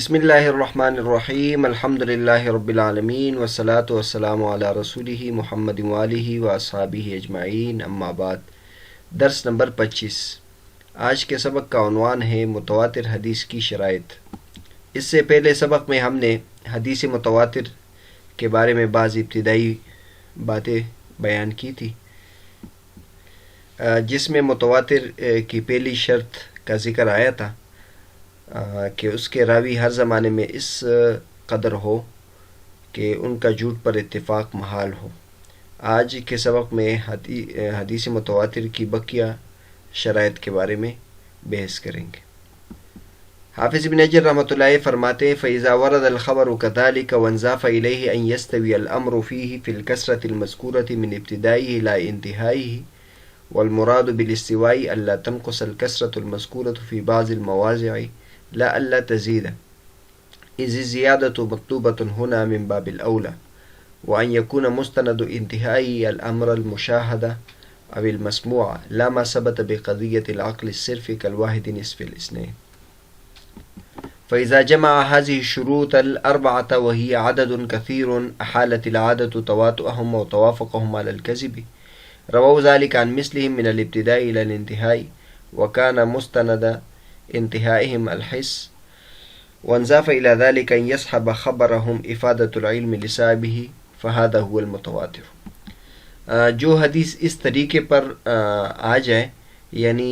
بسم اللہ الرحمن الرحیم الحمد للہ رب العالمین والصلاة والسلام علی رسولہ محمد وآلہ واصحابہ اجمعین، اما بعد۔ درس نمبر 25۔ آج کے سبق کا عنوان ہے متواتر حدیث کی شرائط۔ اس سے پہلے سبق میں ہم نے حدیث متواتر کے بارے میں بعض ابتدائی باتیں بیان کی تھی، جس میں متواتر کی پہلی شرط کا ذکر آیا تھا کہ اس کے راوی ہر زمانے میں اس قدر ہو کہ ان کا جھوٹ پر اتفاق محال ہو۔ آج کے سبق میں حدیث متواتر کی بقیہ شرائط کے بارے میں بحث کریں گے۔ حافظ ابن حجر رحمۃ اللہ فرماتے ہیں فَإِذَا وَرَدَ الْخَبَرُ كَذَلِكَ وَانْضَافَ إِلَيْهِ أَنْ يَسْتَوِيَ الْأَمْرُ فِيهِ فِي الْكَثْرَةِ الْمَذْكُورَةِ مِنْ ابْتِدَائِهِ لَا انْتِهَائِهِ وَالْمُرَادُ بِالِاسْتِوَاءِ أَلَّا تَنْقُصَ الْكَثْرَةُ الْمَذْكُورَةُ فِي بَعْضِ الْمَوَاضِعِ لا ألا تزيد، إذ الزيادة مطلوبة هنا من باب الأولى، وأن يكون مستند انتهاء الأمر المشاهدة أو المسموع لا ما ثبت بقضية العقل الصرف كالواحد نصف الاثنين. فإذا جمع هذه الشروط الأربعة وهي عدد كثير أحالت العادة تواتؤهم وتوافقهم على الكذب، رووا ذلك عن مثلهم من الابتداء إلى الانتهاء، وكان مستند انتهائهم الحس، وانضاف إلى ذلك أن يصحب خبرهم إفادة العلم لصاحبه فهذا هو المتواتر۔ جو حدیث اس طریقے پر آ جائے، یعنی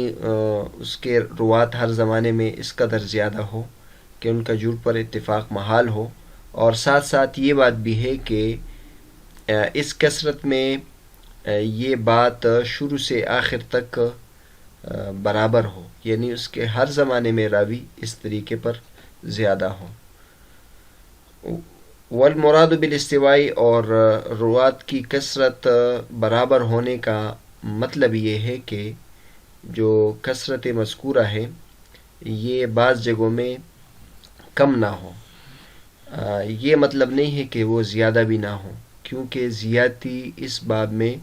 اس کے روات ہر زمانے میں اس قدر زیادہ ہو کہ ان کا جھوٹ پر اتفاق محال ہو، اور ساتھ ساتھ یہ بات بھی ہے کہ اس کثرت میں یہ بات شروع سے آخر تک برابر ہو، یعنی اس کے ہر زمانے میں راوی اس طریقے پر زیادہ ہو۔ والمراد بالاستواء، اور روات کی کثرت برابر ہونے کا مطلب یہ ہے کہ جو کثرت مذکورہ ہے یہ بعض جگہوں میں کم نہ ہو۔ یہ مطلب نہیں ہے کہ وہ زیادہ بھی نہ ہو، کیونکہ زیادتی اس باب میں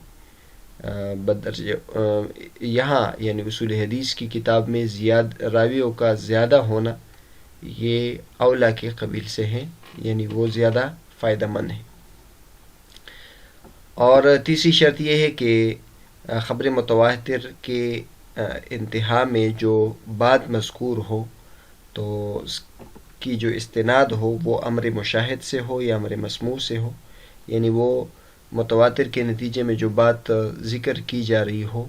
یہاں یعنی اصول حدیث کی کتاب میں راویوں کا زیادہ ہونا یہ اولا کے قبیل سے ہے، یعنی وہ زیادہ فائدہ مند ہے۔ اور تیسری شرط یہ ہے کہ خبر متواتر کے انتہا میں جو بات مذکور ہو تو اس کی جو استناد ہو وہ امر مشاہد سے ہو یا امر مسموع سے ہو، یعنی وہ متواتر کے نتیجے میں جو بات ذکر کی جا رہی ہو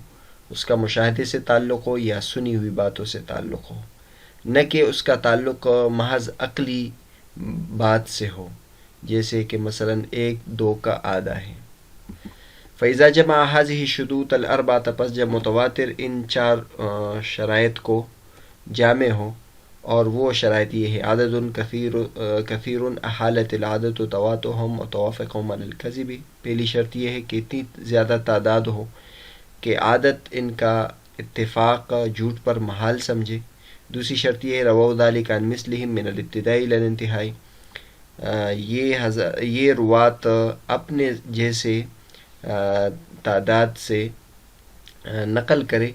اس کا مشاہدے سے تعلق ہو یا سنی ہوئی باتوں سے تعلق ہو، نہ کہ اس کا تعلق محض عقلی بات سے ہو، جیسے کہ مثلا 1 2 کا آدھا ہے۔ فَإِذَا جَمَعَ هَذِهِ الشُّرُوطَ الْأَرْبَعَةَ، پس جب متواتر ان 4 شرائط کو جامع ہو، اور وہ شرائط یہ ہے عدد کثیر احالت العادت تواتؤهم وتوافقهم على الكذب، پہلی شرط یہ ہے کہ اتنی زیادہ تعداد ہو کہ عادت ان کا اتفاق جھوٹ پر محال سمجھے۔ دوسری شرط یہ ہے رووا ذلك عن مثلهم من الابتداء الى الانتهاء، یہ روات اپنے جیسے تعداد سے نقل کرے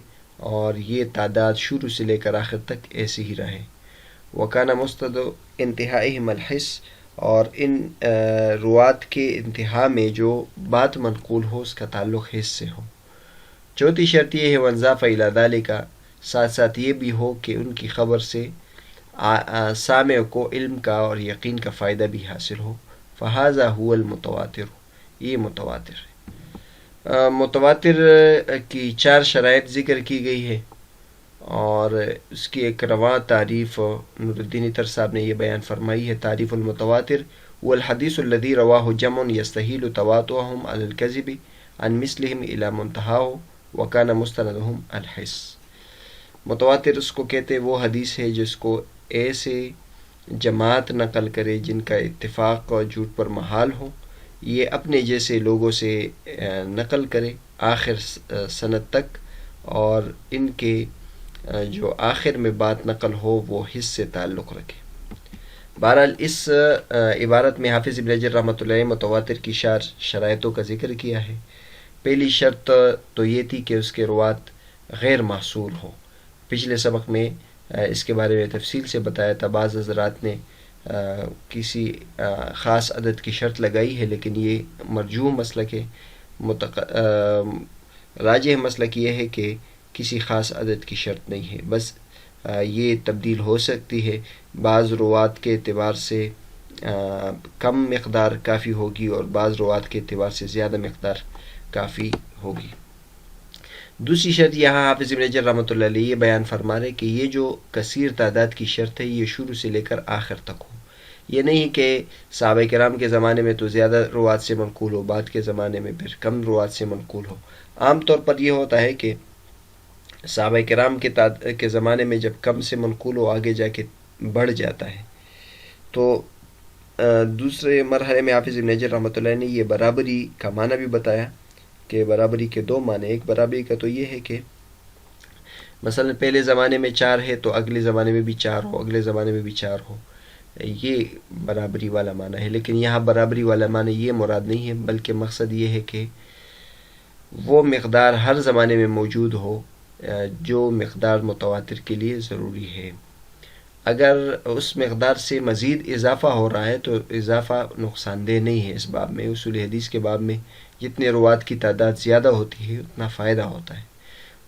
اور یہ تعداد شروع سے لے کر آخر تک ایسی ہی رہے۔ وَكَانَ مُسْتَدُ انتہائهم الحس، اور ان روات کے انتہا میں جو بات منقول ہو اس کا تعلق حس سے ہو۔ چوتھی شرط یہ ہے وانضاف الی ذلک، ساتھ ساتھ یہ بھی ہو کہ ان کی خبر سے سامع کو علم کا اور یقین کا فائدہ بھی حاصل ہو۔ فہذا هو المتواتر، یہ متواتر ہے۔ متواتر کی 4 شرائط ذکر کی گئی ہے، اور اس کی ایک رواں تعریف نور الدین اطہر صاحب نے یہ بیان فرمائی ہے۔ تعریف المتواتر هو الحدیث الذي رواه جمع يستحيل تواتؤهم على الكذب عن مثلهم الى منتهاه وكان مستندهم الحس۔ متواتر اس کو کہتے ہیں وہ حدیث ہے جس کو ایسے جماعت نقل کرے جن کا اتفاق اور جھوٹ پر محال ہو، یہ اپنے جیسے لوگوں سے نقل کرے آخر سند تک، اور ان کے جو آخر میں بات نقل ہو وہ حس سے تعلق رکھے۔ بہرحال اس عبارت میں حافظ ابن حجر رحمۃ اللہ متواتر کی 4 شرائطوں کا ذکر کیا ہے۔ پہلی شرط تو یہ تھی کہ اس کے روات غیر محصور ہو۔ پچھلے سبق میں اس کے بارے میں تفصیل سے بتایا تھا، بعض حضرات نے کسی خاص عدد کی شرط لگائی ہے، لیکن یہ مرجوح مسلک ہے، راجح مسلک یہ ہے کہ کسی خاص عدد کی شرط نہیں ہے، بس یہ تبدیل ہو سکتی ہے، بعض روات کے اعتبار سے کم مقدار کافی ہوگی اور بعض روات کے اعتبار سے زیادہ مقدار کافی ہوگی۔ دوسری شرط یہاں حافظ ابن حجر رحمۃ اللہ علیہ یہ بیان فرما رہے کہ یہ جو کثیر تعداد کی شرط ہے یہ شروع سے لے کر آخر تک ہو، یہ نہیں کہ صحابہ کرام کے زمانے میں تو زیادہ روات سے منقول ہو، بعد کے زمانے میں پھر کم روات سے منقول ہو۔ عام طور پر یہ ہوتا ہے کہ صحابہ کرام کے زمانے میں جب کم سے منقول ہو آگے جا کے بڑھ جاتا ہے۔ تو دوسرے مرحلے میں حافظ ابن حجر رحمۃ اللہ نے یہ برابری کا معنی بھی بتایا کہ برابری کے دو معنی، ایک برابری کا تو یہ ہے کہ مثلا پہلے زمانے میں 4 ہے تو اگلے زمانے میں بھی 4 ہو، اگلے زمانے میں بھی 4 ہو، یہ برابری والا معنی ہے، لیکن یہاں برابری والا معنی یہ مراد نہیں ہے، بلکہ مقصد یہ ہے کہ وہ مقدار ہر زمانے میں موجود ہو جو مقدار متواتر کے لیے ضروری ہے۔ اگر اس مقدار سے مزید اضافہ ہو رہا ہے تو اضافہ نقصان دہ نہیں ہے۔ اس باب میں، اصول حدیث کے باب میں، جتنے روات کی تعداد زیادہ ہوتی ہے اتنا فائدہ ہوتا ہے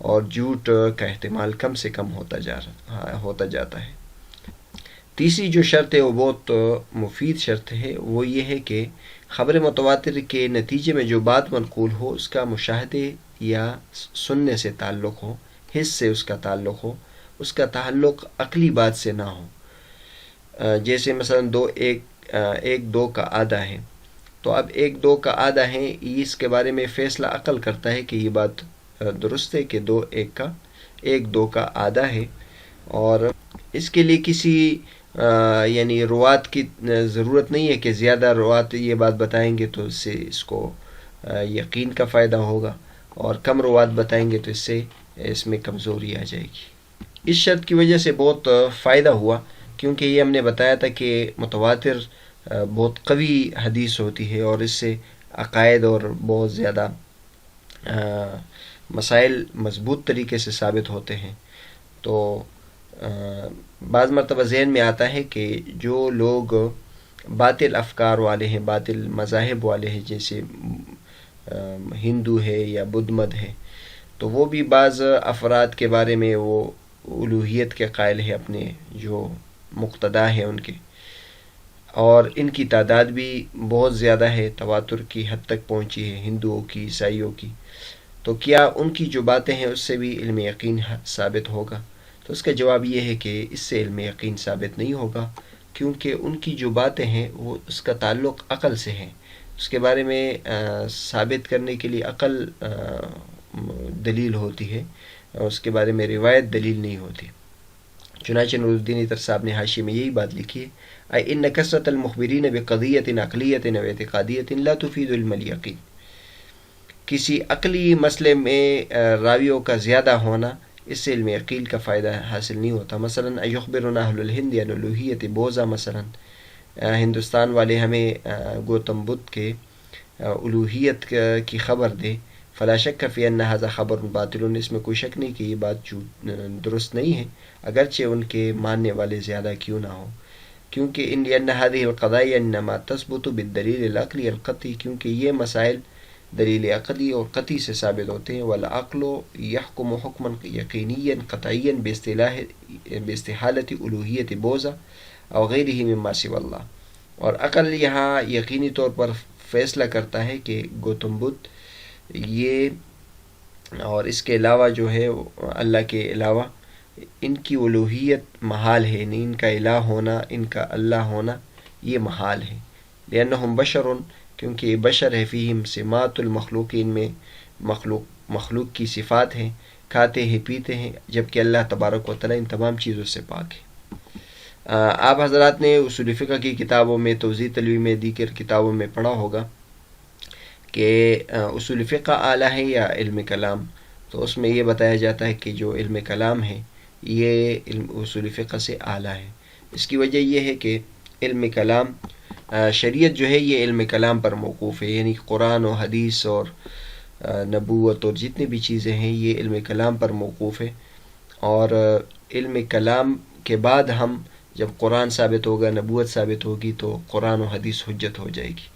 اور جھوٹ کا احتمال کم سے کم ہوتا جاتا ہے۔ تیسری جو شرط ہے وہ بہت مفید شرط ہے، وہ یہ ہے کہ خبر متواتر کے نتیجے میں جو بات منقول ہو اس کا مشاہدے یا سننے سے تعلق ہو، حس سے اس کا تعلق ہو، اس کا تعلق عقلی بات سے نہ ہو۔ جیسے مثلا ایک دو کا آدھا ہے، تو اب 1 2 کا آدھا ہے، اس کے بارے میں فیصلہ عقل کرتا ہے کہ یہ بات درست ہے کہ 1 2 کا آدھا ہے، اور اس کے لیے کسی یعنی روات کی ضرورت نہیں ہے کہ زیادہ روات یہ بات بتائیں گے تو اس سے اس کو یقین کا فائدہ ہوگا، اور کم روات بتائیں گے تو اس میں کمزوری آ جائے گی۔ اس شرط کی وجہ سے بہت فائدہ ہوا، کیونکہ یہ ہم نے بتایا تھا کہ متواتر بہت قوی حدیث ہوتی ہے اور اس سے عقائد اور بہت زیادہ مسائل مضبوط طریقے سے ثابت ہوتے ہیں۔ تو بعض مرتبہ ذہن میں آتا ہے کہ جو لوگ باطل افکار والے ہیں، باطل مذاہب والے ہیں، جیسے ہندو ہے یا بدھ مت ہے، تو وہ بھی بعض افراد کے بارے میں وہ الوہیت کے قائل ہے، اپنے جو مقتدا ہیں ان کے، اور ان کی تعداد بھی بہت زیادہ ہے، تواتر کی حد تک پہنچی ہے ہندوؤں کی، عیسائیوں کی۔ تو کیا ان کی جو باتیں ہیں اس سے بھی علم یقین ثابت ہوگا؟ تو اس کا جواب یہ ہے کہ اس سے علم یقین ثابت نہیں ہوگا، کیونکہ ان کی جو باتیں ہیں وہ اس کا تعلق عقل سے ہے، اس کے بارے میں ثابت کرنے کے لیے عقل دلیل ہوتی ہے، اور اس کے بارے میں روایت دلیل نہیں ہوتی۔ چنانچہ نور الدین عطر صاحب نے حاشیے میں یہی بات لکھی ہے، ان کثرت المخبرین بقضیۃ عقلیۃ و اعتقادیۃ لا تفید علم الیقین۔ کسی عقلی مسئلے میں راویوں کا زیادہ ہونا اس سے علم یقین کا فائدہ حاصل نہیں ہوتا۔ مثلا یخبرنا اہل الہند عن الوہیت بوزا، مثلا ہندوستان والے ہمیں گوتم بدھ کے الوہیت کی خبر دے، فلا شک فی ان ھذا خبر باطل، اس میں کوئی شک نہیں کہ یہ بات درست نہیں ہے، اگرچہ ان کے ماننے والے زیادہ کیوں نہ ہوں، کیونکہ ان هذه القضايا انما تثبت بالدلیل العقلی القطعی، کیونکہ یہ مسائل دلیل عقلی اور قطعی سے ثابت ہوتے ہیں۔ والعقل يحكم حكما يقينيا قطعيا باستحالة الوہیت بوزا او غیرہ مما سوى اللہ، اور عقل یہاں یقینی طور پر فیصلہ کرتا ہے کہ گوتم بدھ یہ اور اس کے علاوہ جو ہے اللہ کے علاوہ ان کی الوہیت محال ہے، یعنی ان کا الہ ہونا، ان کا اللہ ہونا یہ محال ہے۔ لأنہم بشر، کیونکہ یہ بشر ہے، فیہم سمات المخلوق، ان میں مخلوق کی صفات ہیں، کھاتے ہیں پیتے ہیں، جبکہ اللہ تبارک و تعالی ان تمام چیزوں سے پاک ہے۔ آپ حضرات نے اصول فقہ کی کتابوں میں، توضیح تلوی میں، دیگر کتابوں میں پڑھا ہوگا کہ اصول فقہ اعلیٰ ہے یا علم کلام، تو اس میں یہ بتایا جاتا ہے کہ جو علم کلام ہے یہ علم اصول فقہ سے اعلیٰ ہے۔ اس کی وجہ یہ ہے کہ علم کلام، شریعت جو ہے یہ علم کلام پر موقوف ہے، یعنی قرآن و حدیث اور نبوت اور جتنی بھی چیزیں ہیں یہ علم کلام پر موقوف ہے، اور علم کلام کے بعد ہم جب قرآن ثابت ہوگا، نبوت ثابت ہوگی، تو قرآن و حدیث حجت ہو جائے گی۔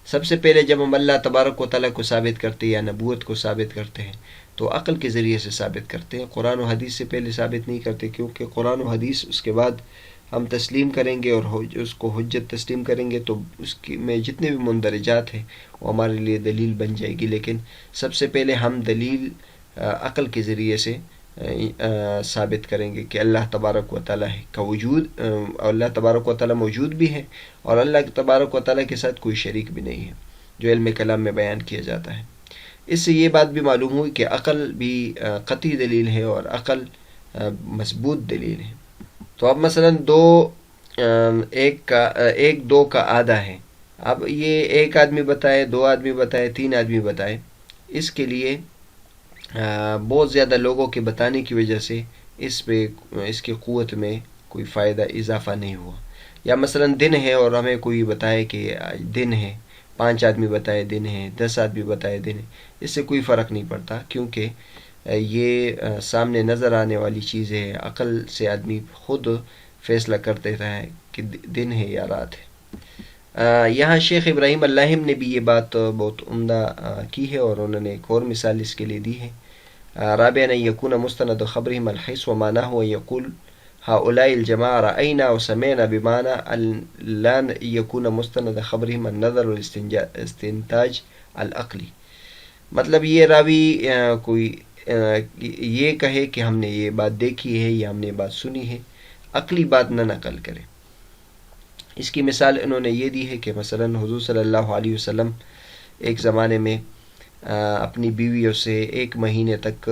سب سے پہلے جب ہم اللہ تبارک و تعالیٰ کو ثابت کرتے ہیں یا نبوت کو ثابت کرتے ہیں تو عقل کے ذریعے سے ثابت کرتے ہیں، قرآن و حدیث سے پہلے ثابت نہیں کرتے، کیونکہ قرآن و حدیث اس کے بعد ہم تسلیم کریں گے اور اس کو حجت تسلیم کریں گے تو اس کی میں جتنے بھی مندرجات ہیں وہ ہمارے لیے دلیل بن جائے گی۔ لیکن سب سے پہلے ہم دلیل عقل کے ذریعے سے ثابت کریں گے کہ اللہ تبارک و تعالیٰ کا وجود، اللہ تبارک و تعالیٰ موجود بھی ہے اور اللہ تبارک و تعالیٰ کے ساتھ کوئی شریک بھی نہیں ہے، جو علم کلام میں بیان کیا جاتا ہے۔ اس سے یہ بات بھی معلوم ہوئی کہ عقل بھی قطعی دلیل ہے اور عقل مضبوط دلیل ہے۔ تو اب مثلا ایک دو کا آدھا ہے، اب یہ ایک آدمی بتائے، دو آدمی بتائے، تین آدمی بتائے، اس کے لیے بہت زیادہ لوگوں کے بتانے کی وجہ سے اس کی قوت میں کوئی فائدہ اضافہ نہیں ہوا۔ یا مثلا دن ہے اور ہمیں کوئی بتائے کہ دن ہے، 5 آدمی بتائے دن ہے، 10 آدمی بتائے دن ہے، اس سے کوئی فرق نہیں پڑتا، کیونکہ یہ سامنے نظر آنے والی چیز ہے، عقل سے آدمی خود فیصلہ کر دیتا ہے کہ دن ہے یا رات ہے۔ یہاں شیخ ابراہیم اللاہم نے بھی یہ بات بہت عمدہ کی ہے اور انہوں نے ایک اور مثال اس کے لیے دی ہے۔ رابعاً ان يكون مستند خبرهم الحس ومعناه ان يقول هؤلاء الجماعة رأينا وسمعنا بمعنى أن لا يكون مستند خبرهم النظر والاستنتاج العقلی۔ مطلب یہ راوی کوئی یہ کہے کہ ہم نے یہ بات دیکھی ہے یا ہم نے یہ بات سنی ہے، عقلی بات نہ نقل کرے۔ اس کی مثال انہوں نے یہ دی ہے کہ مثلا حضور صلی اللہ علیہ وسلم ایک زمانے میں اپنی بیویوں سے 1 مہینے تک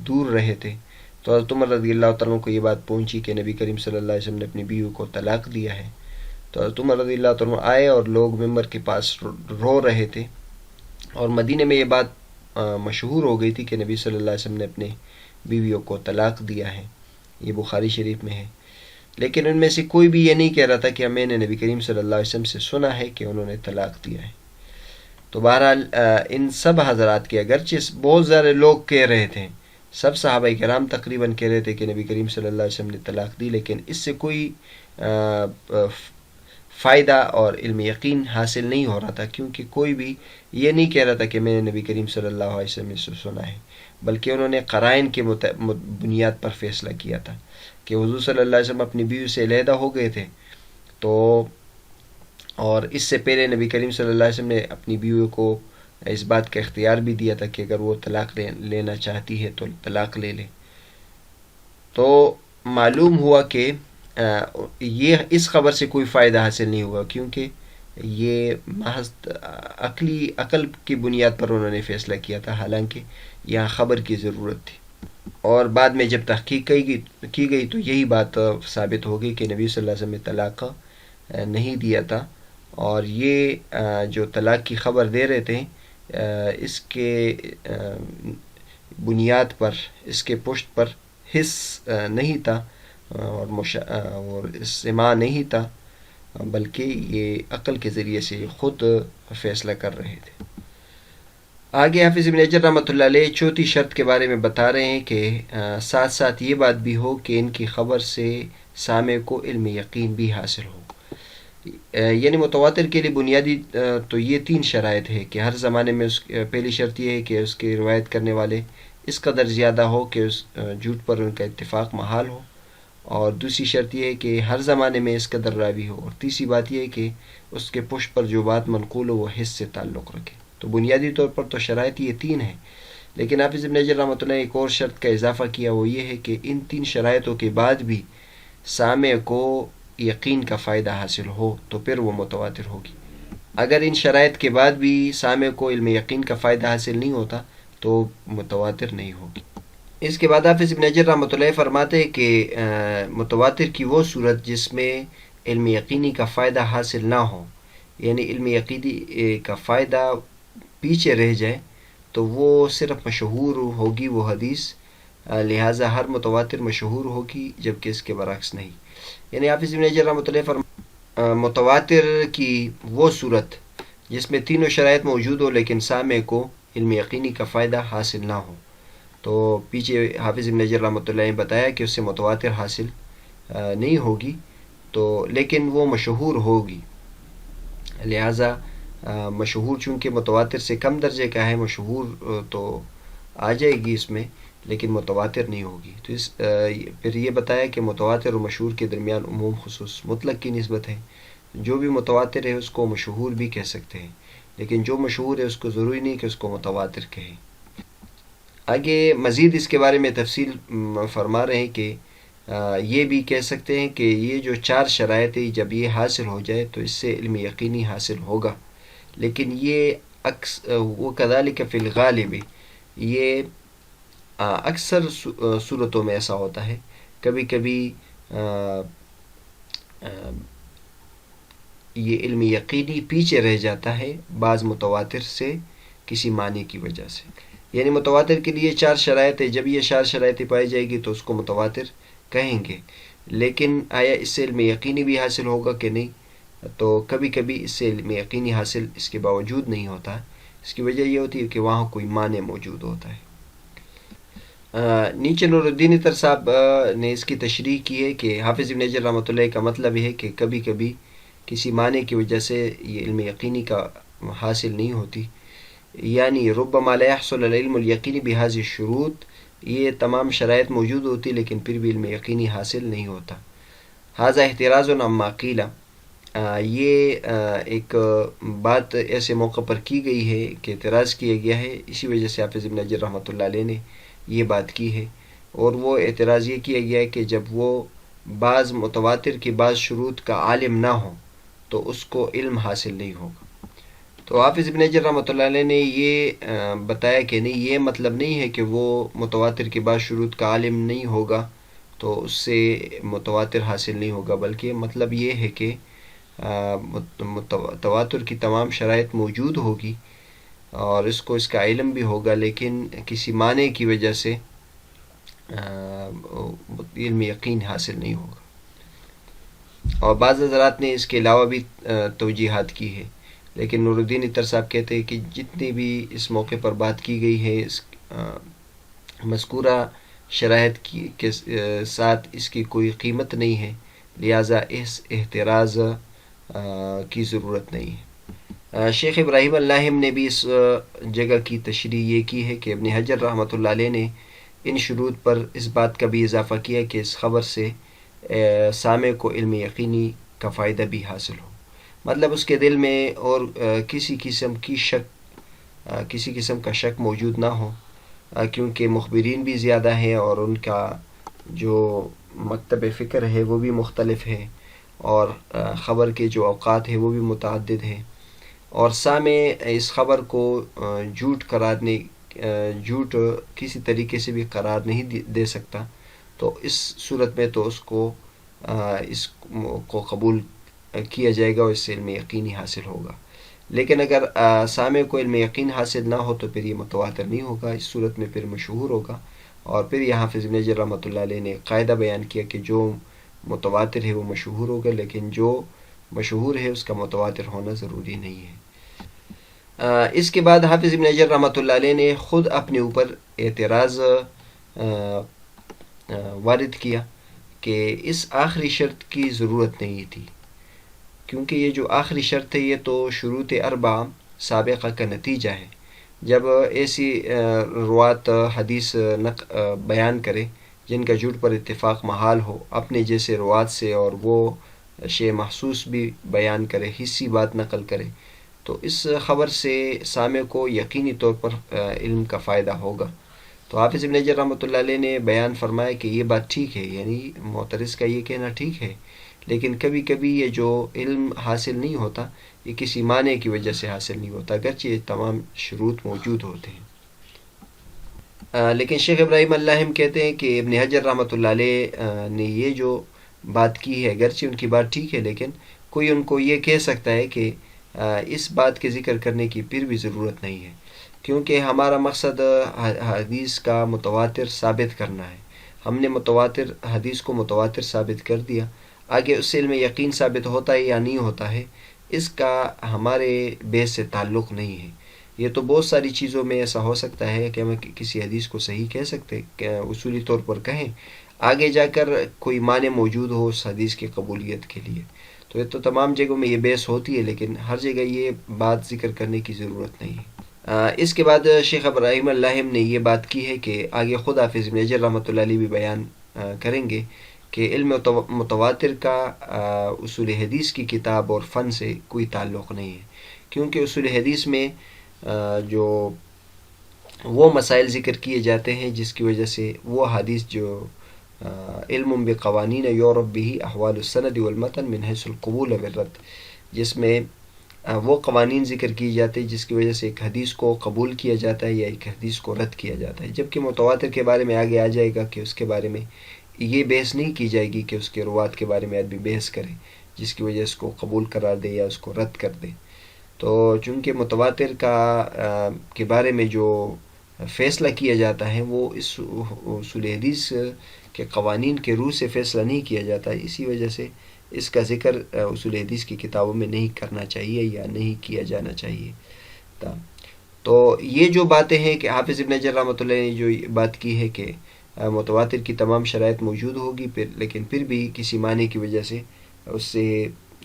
دور رہے تھے، تو حضرت عمر رضی اللہ تعالیٰ کو یہ بات پہنچی کہ نبی کریم صلی اللہ علیہ وسلم نے اپنی بیوی کو طلاق دیا ہے۔ تو حضرت عمر رضی اللہ تعالیٰ آئے اور لوگ ممبر کے پاس رو رہے تھے، اور مدینے میں یہ بات مشہور ہو گئی تھی کہ نبی صلی اللہ علیہ وسلم نے اپنے بیویوں کو طلاق دیا ہے، یہ بخاری شریف میں ہے۔ لیکن ان میں سے کوئی بھی یہ نہیں کہہ رہا تھا کہ میں نے نبی کریم صلی اللہ علیہ وسلم سے سنا ہے کہ انہوں نے طلاق دیا ہے۔ تو بہرحال ان سب حضرات کے اگرچہ بہت سارے لوگ کہہ رہے تھے، سب صحابہ کرام تقریباً کہہ رہے تھے کہ نبی کریم صلی اللہ علیہ وسلم نے طلاق دی، لیکن اس سے کوئی فائدہ اور علم یقین حاصل نہیں ہو رہا تھا، کیونکہ کوئی بھی یہ نہیں کہہ رہا تھا کہ میں نے نبی کریم صلی اللہ علیہ وسلم سے سنا ہے، بلکہ انہوں نے قرائن کے بنیاد پر فیصلہ کیا تھا کہ حضور صلی اللہ علیہ وسلم اپنی بیوی سے علیحدہ ہو گئے تھے، تو اور اس سے پہلے نبی کریم صلی اللہ علیہ وسلم نے اپنی بیوی کو اس بات کا اختیار بھی دیا تھا کہ اگر وہ طلاق لینا چاہتی ہے تو طلاق لے لے۔ تو معلوم ہوا کہ یہ اس خبر سے کوئی فائدہ حاصل نہیں ہوا، کیونکہ یہ محض عقل کی بنیاد پر انہوں نے فیصلہ کیا تھا، حالانکہ یہاں خبر کی ضرورت تھی۔ اور بعد میں جب تحقیق کی گئی تو یہی بات ثابت ہو گئی کہ نبی صلی اللہ علیہ وسلم نے طلاق نہیں دیا تھا، اور یہ جو طلاق کی خبر دے رہے تھے اس کے بنیاد پر، اس کے پشت پر حس نہیں تھا اور سماع نہیں تھا، بلکہ یہ عقل کے ذریعے سے خود فیصلہ کر رہے تھے۔ آگے حافظ ابن حجر رحمۃ اللہ علیہ چوتھی شرط کے بارے میں بتا رہے ہیں کہ ساتھ ساتھ یہ بات بھی ہو کہ ان کی خبر سے سامع کو علم یقین بھی حاصل ہو۔ یعنی متواتر کے لیے بنیادی تو یہ 3 شرائط ہے کہ ہر زمانے میں پہلی شرط یہ ہے کہ اس کے روایت کرنے والے اس قدر زیادہ ہو کہ اس جھوٹ پر ان کا اتفاق محال ہو، اور دوسری شرط یہ ہے کہ ہر زمانے میں اس قدر راوی ہو، اور تیسری بات یہ ہے کہ اس کے پشت پر جو بات منقول ہو وہ حس سے تعلق رکھے۔ تو بنیادی طور پر تو شرائط یہ 3 ہیں، لیکن حافظ ابن حجر رحمۃ اللہ نے ایک اور شرط کا اضافہ کیا، وہ یہ ہے کہ ان 3 شرائطوں کے بعد بھی سامع کو یقین کا فائدہ حاصل ہو تو پھر وہ متواتر ہوگی۔ اگر ان شرائط کے بعد بھی سامع کو علم یقین کا فائدہ حاصل نہیں ہوتا تو متواتر نہیں ہوگی۔ اس کے بعد حافظ ابن حجر رحمۃ اللہ فرماتے ہیں کہ متواتر کی وہ صورت جس میں علم یقینی کا فائدہ حاصل نہ ہو، یعنی علم یقینی کا فائدہ پیچھے رہ جائے، تو وہ صرف مشہور ہوگی وہ حدیث، لہٰذا ہر متواتر مشہور ہوگی، جبکہ اس کے برعکس نہیں۔ یعنی حافظ ابن حجر رحمۃ اللہ متواتر کی وہ صورت جس میں تینوں شرائط موجود ہو لیکن سامع کو علم یقینی کا فائدہ حاصل نہ ہو، تو پیچھے حافظ ابن حجر رحمۃ اللہ نے بتایا کہ اس سے متواتر حاصل نہیں ہوگی، تو لیکن وہ مشہور ہوگی. لہٰذا مشہور چونکہ متواتر سے کم درجے کا ہے، مشہور تو آ جائے گی اس میں، لیکن متواتر نہیں ہوگی. تو پھر یہ بتایا کہ متواتر اور مشہور کے درمیان عموم خصوص مطلق کی نسبت ہے. جو بھی متواتر ہے اس کو مشہور بھی کہہ سکتے ہیں، لیکن جو مشہور ہے اس کو ضروری نہیں کہ اس کو متواتر کہیں. آگے مزید اس کے بارے میں تفصیل فرما رہے ہیں کہ یہ بھی کہہ سکتے ہیں کہ یہ جو 4 شرائط ہیں جب یہ حاصل ہو جائے تو اس سے علم یقینی حاصل ہوگا، لیکن یہ وہ کذالک فی الغالب، یہ اکثر صورتوں میں ایسا ہوتا ہے. کبھی کبھی یہ علم یقینی پیچھے رہ جاتا ہے بعض متواتر سے کسی معنی کی وجہ سے. یعنی متواتر کے لیے 4 شرائط ہے، جب یہ 4 شرائط پائی جائے گی تو اس کو متواتر کہیں گے، لیکن آیا اس سے علم یقینی بھی حاصل ہوگا کہ نہیں؟ تو کبھی کبھی اس سے علم یقینی حاصل اس کے باوجود نہیں ہوتا. اس کی وجہ یہ ہوتی ہے کہ وہاں کوئی معنی موجود ہوتا ہے. نیچے نور الدین اطہر صاحب نے اس کی تشریح کی ہے کہ حافظ ابن حجر رحمۃ اللہ کا مطلب ہے کہ کبھی کبھی کسی معنی کی وجہ سے یہ علم یقینی کا حاصل نہیں ہوتی. یعنی ربما لا يحصل العلم الیقینی بهذه الشروط، یہ تمام شرائط موجود ہوتی لیکن پھر بھی علم یقینی حاصل نہیں ہوتا. هذا احتراز عما قیل، یہ ایک بات ایسے موقع پر کی گئی ہے کہ اعتراض کیا گیا ہے، اسی وجہ سے حافظ ابن حجر رحمۃ اللہ علیہ نے یہ بات کی ہے. اور وہ اعتراض یہ کیا گیا ہے کہ جب وہ بعض متواتر کی بعض شروط کا عالم نہ ہو تو اس کو علم حاصل نہیں ہوگا. تو حافظ ابن حجر رحمۃ اللہ علیہ نے یہ بتایا کہ نہیں، یہ مطلب نہیں ہے کہ وہ متواتر کی بعض شروط کا عالم نہیں ہوگا تو اس سے متواتر حاصل نہیں ہوگا، بلکہ مطلب یہ ہے کہ تواتر کی تمام شرائط موجود ہوگی اور اس کو اس کا علم بھی ہوگا، لیکن کسی معنی کی وجہ سے علم یقین حاصل نہیں ہوگا. اور بعض حضرات نے اس کے علاوہ بھی توجیحات کی ہے، لیکن نور الدین اطہر صاحب کہتے ہیں کہ جتنی بھی اس موقع پر بات کی گئی ہے اس مذکورہ شرائط کے ساتھ اس کی کوئی قیمت نہیں ہے، لہٰذا اس احتراز کی ضرورت نہیں ہے. شیخ ابراہیم اللاہم نے بھی اس جگہ کی تشریح یہ کی ہے کہ ابن حجر رحمۃ اللہ علیہ نے ان شروط پر اس بات کا بھی اضافہ کیا کہ اس خبر سے سامع کو علم یقینی کا فائدہ بھی حاصل ہو، مطلب اس کے دل میں اور کسی قسم کا شک موجود نہ ہو، کیونکہ مخبرین بھی زیادہ ہیں اور ان کا جو مکتب فکر ہے وہ بھی مختلف ہے، اور خبر کے جو اوقات ہیں وہ بھی متعدد ہیں، اور سامع اس خبر کو جھوٹ کسی طریقے سے بھی قرار نہیں دے سکتا. تو اس صورت میں تو اس کو قبول کیا جائے گا اور اس سے علم یقینی حاصل ہوگا. لیکن اگر سامع کو علم یقین حاصل نہ ہو تو پھر یہ متواتر نہیں ہوگا، اس صورت میں پھر مشہور ہوگا. اور پھر یہاں حافظ ابن حجر رحمۃ اللہ علیہ نے قاعدہ بیان کیا کہ جو متواتر ہے وہ مشہور ہوگا، لیکن جو مشہور ہے اس کا متواتر ہونا ضروری نہیں ہے. اس کے بعد حافظ ابن حجر رحمۃ اللہ علیہ نے خود اپنے اوپر اعتراض وارد کیا کہ اس آخری شرط کی ضرورت نہیں تھی، کیونکہ یہ جو آخری شرط ہے یہ تو شروط اربعہ سابقہ کا نتیجہ ہے. جب ایسی روات حدیث بیان کرے جن کا جھوٹ پر اتفاق محال ہو اپنے جیسے روات سے، اور وہ شے محسوس بھی بیان کرے، حصی بات نقل کرے، تو اس خبر سے سامع کو یقینی طور پر علم کا فائدہ ہوگا. تو حافظ ابن حجر رحمۃ اللہ علیہ نے بیان فرمایا کہ یہ بات ٹھیک ہے، یعنی معترض کا یہ کہنا ٹھیک ہے، لیکن کبھی کبھی یہ جو علم حاصل نہیں ہوتا یہ کسی معنی کی وجہ سے حاصل نہیں ہوتا، اگرچہ یہ تمام شروط موجود ہوتے ہیں. لیکن شیخ ابراہیم اللاہم کہتے ہیں کہ ابن حجر رحمۃ اللہ علیہ نے یہ جو بات کی ہے اگرچہ ان کی بات ٹھیک ہے، لیکن کوئی ان کو یہ کہہ سکتا ہے کہ اس بات کے ذکر کرنے کی پھر بھی ضرورت نہیں ہے، کیونکہ ہمارا مقصد حدیث کا متواتر ثابت کرنا ہے. ہم نے متواتر حدیث کو متواتر ثابت کر دیا، آگے اس علم یقین ثابت ہوتا ہے یا نہیں ہوتا ہے اس کا ہمارے بیس سے تعلق نہیں ہے. یہ تو بہت ساری چیزوں میں ایسا ہو سکتا ہے کہ ہم کسی حدیث کو صحیح کہہ سکتے، اصولی طور پر کہیں، آگے جا کر کوئی معنی موجود ہو اس حدیث کی قبولیت کے لیے. تو یہ تو تمام جگہوں میں یہ بحث ہوتی ہے، لیکن ہر جگہ یہ بات ذکر کرنے کی ضرورت نہیں ہے. اس کے بعد شیخ ابراہیم اللاہم نے یہ بات کی ہے کہ آگے خود حافظ ابن حجر رحمۃ اللہ علیہ بھی بیان کریں گے کہ علم متواتر کا اصول حدیث کی کتاب اور فن سے کوئی تعلق نہیں ہے، کیونکہ اصول حدیث میں جو وہ مسائل ذکر کیے جاتے ہیں جس کی وجہ سے وہ حدیث جو علم بقوانین یعرف به احوال السند والمتن من حیث القبول والرد، جس میں وہ قوانین ذکر کی جاتے ہیں جس کی وجہ سے ایک حدیث کو قبول کیا جاتا ہے یا ایک حدیث کو رد کیا جاتا ہے. جبکہ متواتر کے بارے میں آگے آ جائے گا کہ اس کے بارے میں یہ بحث نہیں کی جائے گی کہ اس کے روات کے بارے میں آدمی بحث کرے جس کی وجہ سے اس کو قبول قرار دے یا اس کو رد کر دے. تو چونکہ متواتر کے بارے میں جو فیصلہ کیا جاتا ہے وہ اس اصول حدیث کے قوانین کے روح سے فیصلہ نہیں کیا جاتا ہے، اسی وجہ سے اس کا ذکر اصول حدیث کی کتابوں میں نہیں کرنا چاہیے یا نہیں کیا جانا چاہیے. تو یہ جو باتیں ہیں کہ حافظ ابن حجر رحمۃ اللہ نے جو بات کی ہے کہ متواتر کی تمام شرائط موجود ہوگی لیکن پھر بھی کسی معنی کی وجہ سے اس سے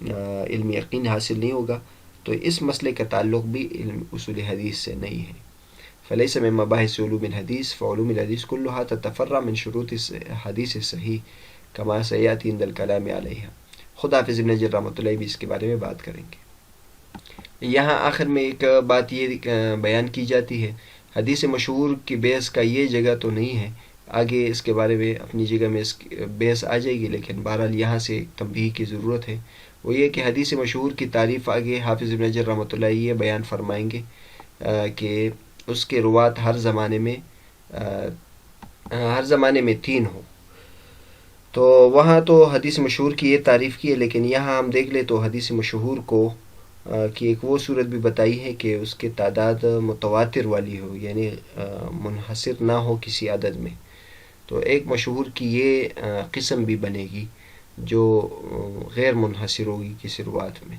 علم یقین حاصل نہیں ہوگا، تو اس مسئلے کا تعلق بھی علم اصول حدیث سے نہیں ہے. فلیس من مباحث علوم الحدیث فعلوم الحدیث كلها تتفرع من شروط حدیث صحیح کما سیاتی عند الکلام علیہ. خود حافظ ابن حجر رحمۃ اللہ بھی اس کے بارے میں بات کریں گے. یہاں آخر میں ایک بات یہ بیان کی جاتی ہے، حدیث مشہور کی بحث کا یہ جگہ تو نہیں ہے، آگے اس کے بارے میں اپنی جگہ میں اس بحث آ جائے گی، لیکن بہرحال یہاں سے ایک تنبیہ کی ضرورت ہے. وہ یہ کہ حدیث مشہور کی تعریف آگے حافظ ابن حجر رحمۃ اللہ یہ بیان فرمائیں گے کہ اس کے روات ہر زمانے میں 3 ہوں. تو وہاں تو حدیث مشہور کی یہ تعریف کی ہے، لیکن یہاں ہم دیکھ لیں تو حدیث مشہور کو کی ایک وہ صورت بھی بتائی ہے کہ اس کے تعداد متواتر والی ہو، یعنی منحصر نہ ہو کسی عدد میں. تو ایک مشہور کی یہ قسم بھی بنے گی جو غیر منحصر ہوگی کسی روات میں.